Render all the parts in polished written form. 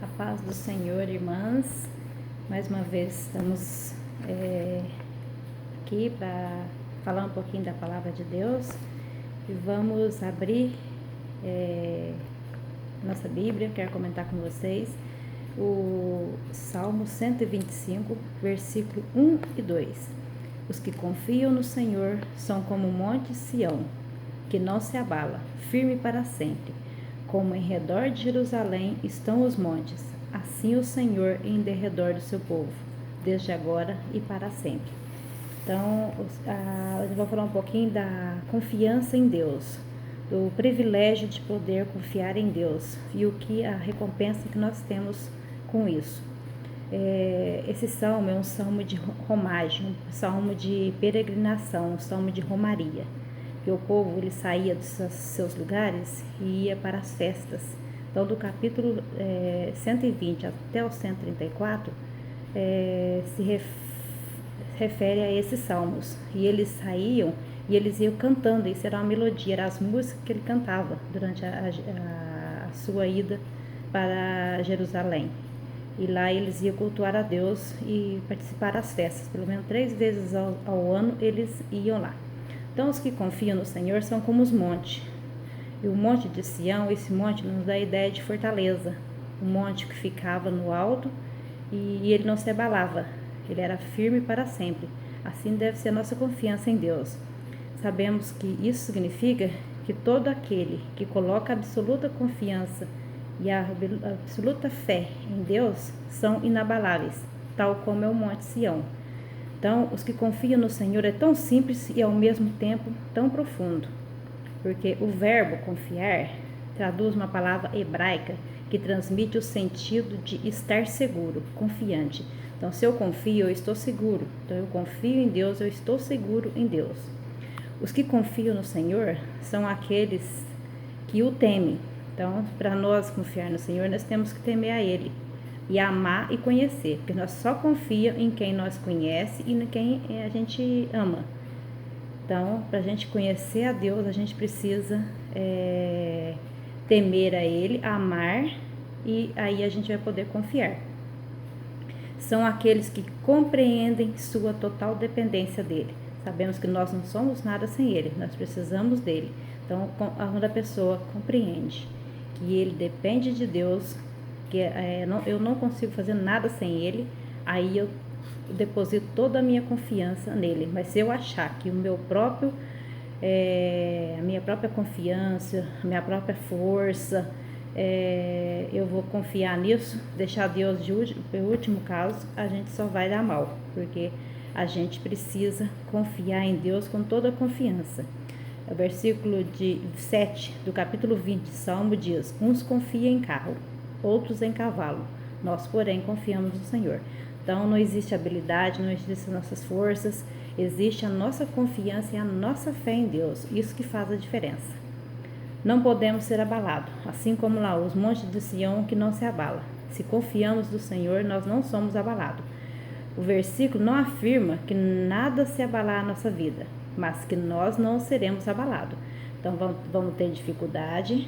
A paz do Senhor, irmãs. Mais uma vez estamos aqui para falar um pouquinho da palavra de Deus e vamos abrir nossa Bíblia. Quero comentar com vocês o Salmo 125, versículo 1 e 2. Os que confiam no Senhor são como o monte Sião, que não se abala, firme para sempre. Como em redor de Jerusalém estão os montes, assim o Senhor em derredor do seu povo, desde agora e para sempre. Então, eu vou falar um pouquinho da confiança em Deus, do privilégio de poder confiar em Deus e a recompensa que nós temos com isso. Esse salmo é um salmo de romagem, um salmo de peregrinação, um salmo de romaria. Que o povo ele saía dos seus lugares e ia para as festas. Então, do capítulo 120 até o 134, se refere a esses salmos. E eles saíam e eles iam cantando, isso era uma melodia, eram as músicas que ele cantava durante a sua ida para Jerusalém. E lá eles iam cultuar a Deus e participar das festas. Pelo menos 3 vezes ao ano eles iam lá. Então, os que confiam no Senhor são como os montes. E o monte de Sião, esse monte nos dá a ideia de fortaleza. Um monte que ficava no alto e ele não se abalava. Ele era firme para sempre. Assim deve ser a nossa confiança em Deus. Sabemos que isso significa que todo aquele que coloca absoluta confiança e a absoluta fé em Deus são inabaláveis, tal como é o monte Sião. Então, os que confiam no Senhor é tão simples e ao mesmo tempo tão profundo, porque o verbo confiar traduz uma palavra hebraica que transmite o sentido de estar seguro, confiante. Então, se eu confio, eu estou seguro. Então, eu confio em Deus, eu estou seguro em Deus. Os que confiam no Senhor são aqueles que o temem. Então, para nós confiar no Senhor, nós temos que temer a Ele e amar e conhecer, porque nós só confiamos em quem nós conhece e em quem a gente ama. Então, para a gente conhecer a Deus, a gente precisa temer a Ele, amar, e aí a gente vai poder confiar. São aqueles que compreendem sua total dependência dele. Sabemos que nós não somos nada sem Ele, nós precisamos dele. Então, quando a pessoa compreende que ele depende de Deus, que eu não consigo fazer nada sem ele, aí eu deposito toda a minha confiança nele. Mas se eu achar que a minha própria confiança, a minha própria força, eu vou confiar nisso, deixar Deus de último caso, a gente só vai dar mal, porque a gente precisa confiar em Deus com toda a confiança. O versículo 7 do capítulo 20, Salmo diz: uns confiam em carro, outros em cavalo, nós, porém, confiamos no Senhor. Então, não existe habilidade, não existem nossas forças, existe a nossa confiança e a nossa fé em Deus, isso que faz a diferença. Não podemos ser abalados, assim como lá os montes de Sião que não se abala. Se confiamos no Senhor, nós não somos abalados. O versículo não afirma que nada se abalar na nossa vida, mas que nós não seremos abalados. Então, vamos ter dificuldade.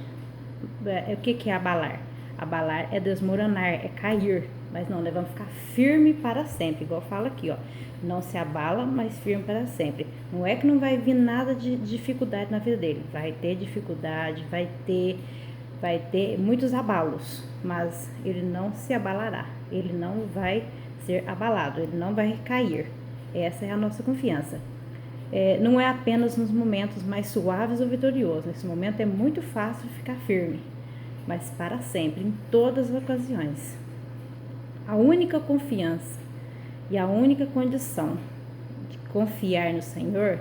O que é abalar? Abalar é desmoronar, é cair. Mas não, nós vamos ficar firme para sempre, igual fala aqui, ó. Não se abala, mas firme para sempre. Não é que não vai vir nada de dificuldade na vida dele. Vai ter dificuldade, vai ter muitos abalos, mas ele não se abalará. Ele não vai ser abalado, ele não vai cair. Essa é a nossa confiança. Não é apenas nos momentos mais suaves ou vitoriosos. Nesse momento é muito fácil ficar firme, mas para sempre, em todas as ocasiões. A única confiança e a única condição de confiar no Senhor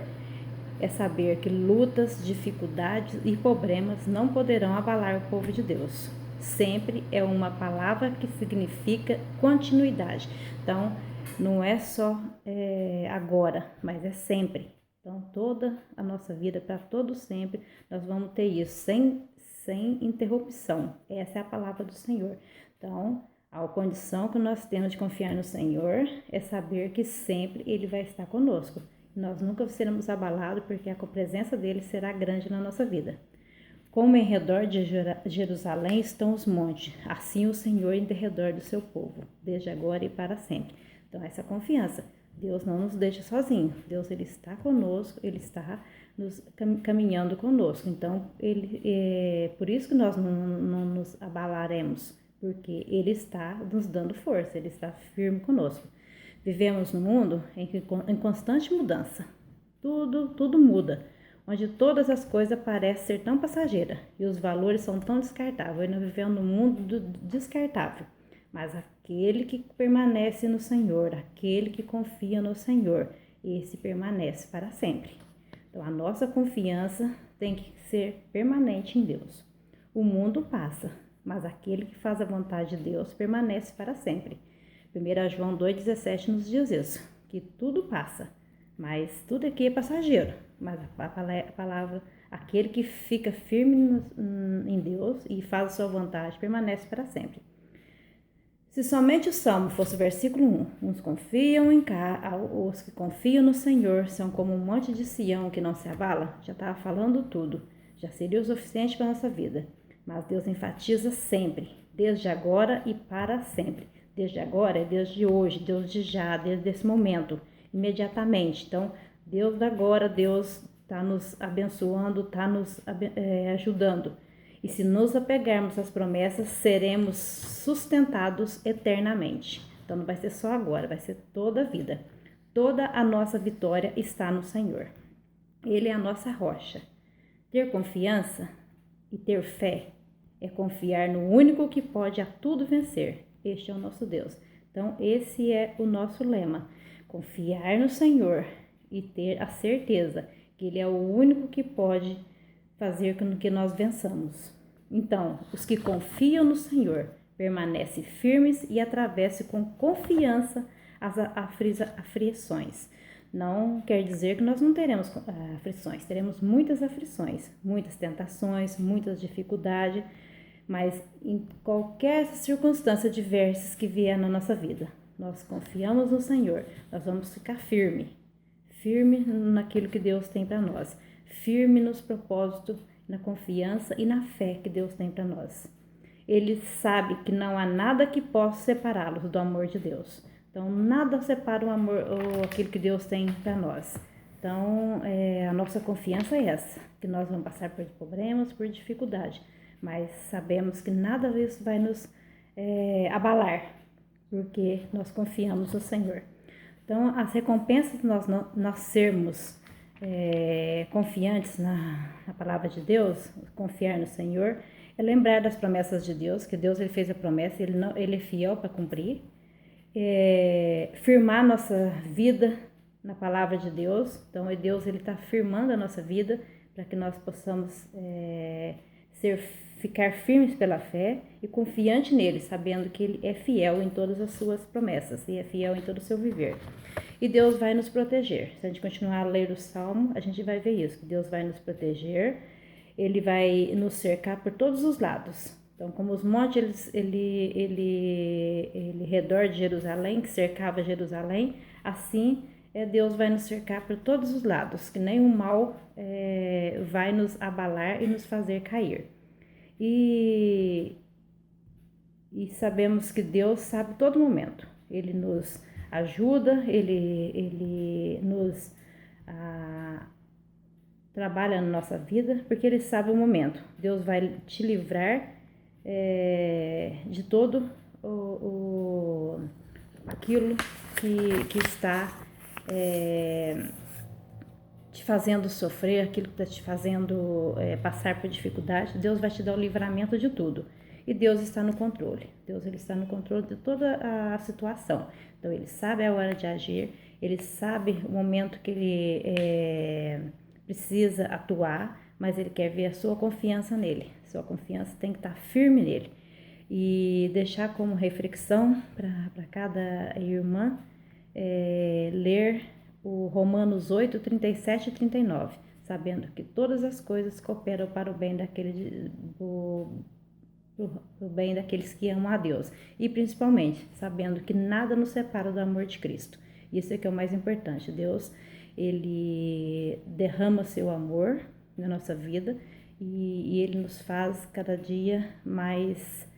é saber que lutas, dificuldades e problemas não poderão abalar o povo de Deus. Sempre é uma palavra que significa continuidade. Então, não é só agora, mas é sempre. Então, toda a nossa vida, para todo sempre, nós vamos ter isso, sem interrupção. Essa é a palavra do Senhor. Então, a condição que nós temos de confiar no Senhor é saber que sempre Ele vai estar conosco. Nós nunca seremos abalados porque a presença dele será grande na nossa vida. Como em redor de Jerusalém estão os montes, assim o Senhor em derredor do seu povo, desde agora e para sempre. Então, essa confiança. Deus não nos deixa sozinhos. Deus, ele está conosco, ele está caminhando conosco. Então, por isso que nós não nos abalaremos, porque ele está nos dando força, ele está firme conosco. Vivemos num mundo em constante mudança. Tudo muda, onde todas as coisas parecem ser tão passageiras e os valores são tão descartáveis. Nós vivemos num mundo descartável, mas aquele que permanece no Senhor, aquele que confia no Senhor, esse permanece para sempre. Então, a nossa confiança tem que ser permanente em Deus. O mundo passa, mas aquele que faz a vontade de Deus permanece para sempre. 1 João 2,17 nos diz isso, que tudo passa, mas tudo aqui é passageiro. Mas a palavra, aquele que fica firme em Deus e faz a sua vontade, permanece para sempre. Se somente o Salmo fosse o versículo 1, os que confiam no Senhor são como um monte de Sião que não se abala, já estava falando tudo, já seria o suficiente para a nossa vida. Mas Deus enfatiza sempre, desde agora e para sempre. Desde agora é Deus de hoje, Deus de já, desde esse momento, imediatamente. Então, Deus da agora, Deus está nos abençoando, está nos ajudando. E se nos apegarmos às promessas, seremos sustentados eternamente. Então, não vai ser só agora, vai ser toda a vida. Toda a nossa vitória está no Senhor. Ele é a nossa rocha. Ter confiança e ter fé é confiar no único que pode a tudo vencer. Este é o nosso Deus. Então, esse é o nosso lema. Confiar no Senhor e ter a certeza que Ele é o único que pode fazer com que nós vençamos. Então, os que confiam no Senhor permanecem firmes e atravessam com confiança as aflições. Não quer dizer que nós não teremos aflições, teremos muitas aflições, muitas tentações, muitas dificuldades, mas em qualquer circunstância diversa que vier na nossa vida, nós confiamos no Senhor, nós vamos ficar firme naquilo que Deus tem para nós, firme nos propósitos, na confiança e na fé que Deus tem para nós. Ele sabe que não há nada que possa separá-los do amor de Deus. Então, nada separa o amor ou aquilo que Deus tem para nós. Então, a nossa confiança é essa, que nós vamos passar por problemas, por dificuldade, mas sabemos que nada disso vai nos abalar, porque nós confiamos no Senhor. Então, as recompensas de nós sermos confiantes na palavra de Deus, confiar no Senhor, é lembrar das promessas de Deus, que Deus ele fez a promessa, ele é fiel para cumprir, firmar nossa vida na palavra de Deus. Então, Deus ele está firmando a nossa vida para que nós possamos ficar firmes pela fé e confiante nele, sabendo que ele é fiel em todas as suas promessas e é fiel em todo o seu viver. E Deus vai nos proteger. Se a gente continuar a ler o Salmo, a gente vai ver isso, que Deus vai nos proteger, ele vai nos cercar por todos os lados. Então, como os montes, ele redor de Jerusalém, que cercava Jerusalém, assim Deus vai nos cercar por todos os lados, que nenhum mal vai nos abalar e nos fazer cair. E sabemos que Deus sabe todo momento. Ele nos ajuda, ele nos trabalha na nossa vida, porque Ele sabe o momento. Deus vai te livrar de todo aquilo que está te fazendo sofrer, aquilo que está te fazendo passar por dificuldade. Deus vai te dar o livramento de tudo. E Deus está no controle. Deus ele está no controle de toda a situação. Então, Ele sabe a hora de agir, Ele sabe o momento que Ele precisa atuar, mas Ele quer ver a sua confiança nele. Sua confiança tem que estar firme nele. E deixar como reflexão para cada irmã ler o Romanos 8, 37 e 39, sabendo que todas as coisas cooperam para o bem bem daqueles que amam a Deus, e principalmente sabendo que nada nos separa do amor de Cristo. Isso é que é o mais importante. Deus ele derrama seu amor na nossa vida e Ele nos faz cada dia mais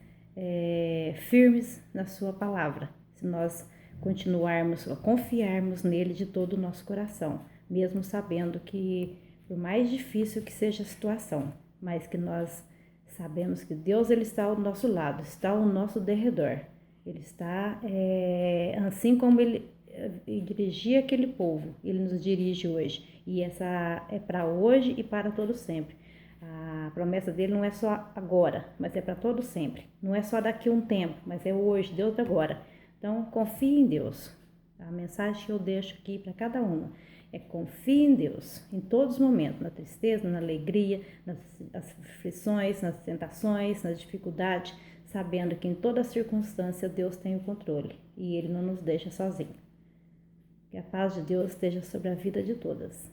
firmes na sua palavra, se nós continuarmos a confiarmos nele de todo o nosso coração, mesmo sabendo que, por mais difícil que seja a situação, mas que nós sabemos que Deus ele está ao nosso lado, está ao nosso derredor. Ele está, assim como ele dirigia aquele povo, ele nos dirige hoje. E essa é para hoje e para todo sempre. A promessa dele não é só agora, mas é para todo sempre. Não é só daqui a um tempo, mas é hoje, Deus agora. Então, confie em Deus. A mensagem que eu deixo aqui para cada uma é confie em Deus em todos os momentos, na tristeza, na alegria, nas aflições, nas tentações, nas dificuldades, sabendo que em toda circunstância Deus tem o controle e Ele não nos deixa sozinhos. Que a paz de Deus esteja sobre a vida de todas.